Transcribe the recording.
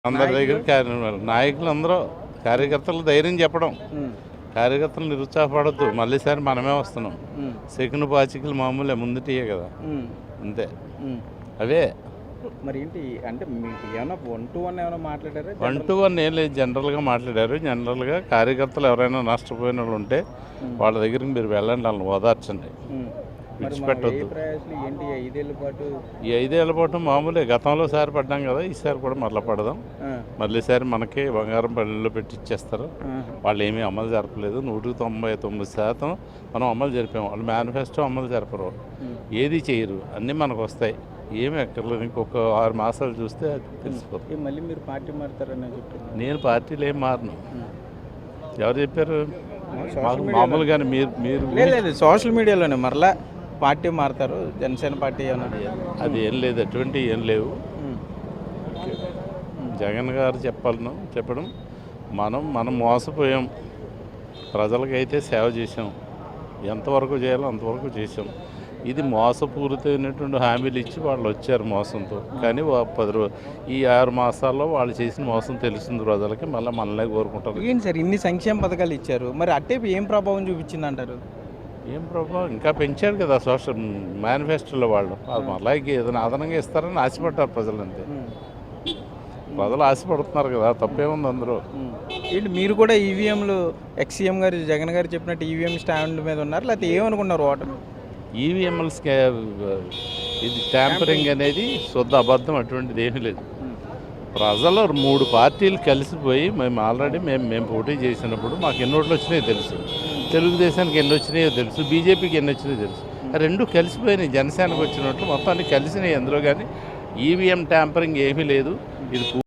అందరి దగ్గర నాయకులు అందరూ కార్యకర్తలు ధైర్యం చెప్పడం, కార్యకర్తలు నిరుత్సాహపడద్దు. మళ్ళీసారి మనమే వస్తున్నాం. సెకండ్ పాచికలు మామూలే, ముందుటియే కదా, అంతే. అవే మరి ఏంటి అంటే మీకు ఏమైనా 1-to-1 ఏమైనా మాట్లాడారా? 1-to-1 ఏం లేదు, జనరల్గా మాట్లాడారు. జనరల్గా కార్యకర్తలు ఎవరైనా నష్టపోయిన వాళ్ళు ఉంటే వాళ్ళ దగ్గరికి మీరు వెళ్ళండి, వాళ్ళని ఓదార్చండి, విడిచిపెట్టద్దు. ఏంటి 5 ఏళ్ల పాటు? ఈ 5 ఏళ్ల పాటు మామూలే, గతంలో సారి పడ్డాం కదా, ఈసారి కూడా మళ్ళీ పడదాం. మళ్ళీసారి మనకి బంగారం పల్లెల్లో పెట్టి ఇచ్చేస్తారు. వాళ్ళు ఏమీ అమలు జరపలేదు. 199% మనం అమలు జరిపాం. వాళ్ళు మేనిఫెస్టో అమలు జరపరు, ఏది చేయరు, అన్నీ మనకు వస్తాయి. ఏమి ఎక్కర్లేదు. ఇంకొక 6 మాసాలు చూస్తే అది తెలిసిపోతుంది. మళ్ళీ మీరు పార్టీ మారుతారని చెప్పారు. నేను పార్టీలు ఏం మారను. ఎవరు చెప్పారు? మామూలుగానే మీరు లేదు, సోషల్ మీడియాలోనే మరలా పార్టీ మారుతారు, జనసేన పార్టీ ఏమన్నా? అది ఏం లేదు, అటువంటి ఏం లేవు. జగన్ గారు చెప్పడం మనం మోసపోయాం. ప్రజలకైతే సేవ చేసాం, ఎంతవరకు చేయాలో అంతవరకు చేసాం. ఇది మోసపూరితమైనటువంటి హామీలు ఇచ్చి వాళ్ళు వచ్చారు మోసంతో. కానీ ఈ 6 మాసాల్లో వాళ్ళు చేసిన మోసం తెలిసింది ప్రజలకి. మళ్ళీ మనలే కోరుకుంటారు. ఏంటి సార్ ఇన్ని సంక్షేమ పథకాలు ఇచ్చారు, మరి అట్టే ఏం ప్రభావం చూపించింది అంటారు? ఏం ప్రభావం? ఇంకా పెంచారు కదా సోషల్ మేనిఫెస్టోలో వాళ్ళు. అది మళ్ళీ ఏదైనా అదనంగా ఇస్తారని ఆశపడ్డారు ప్రజలు, అంతే. ప్రజలు ఆశపడుతున్నారు కదా, తప్పేముంది అందరూ. ఏంటి మీరు కూడా ఈవీఎంలు ఎక్స్సీఎం గారు జగన్ గారు చెప్పినట్టు ఈవీఎం స్టాండ్ మీద ఉన్నారు, లేకపోతే ఏమనుకున్నారు ఓటమి? ఈవీఎంఎల్స్ ఇది ట్యాంపరింగ్ అనేది శుద్ధ అబద్ధం, అటువంటిది ఏమీ లేదు. ప్రజలు 3 పార్టీలు కలిసిపోయి మేము పోటీ చేసినప్పుడు మాకు ఎన్ని ఓట్లు వచ్చినాయో తెలుసు, తెలుగుదేశానికి ఎన్ని వచ్చినాయో తెలుసు, బీజేపీకి ఎన్ని వచ్చినాయో తెలుసు. రెండు కలిసిపోయినాయి. జనసేనకు వచ్చినట్లు మొత్తం అన్ని కలిసినాయి అందులో. కానీ ఈవీఎం ట్యాంపరింగ్ ఏమీ లేదు. ఇది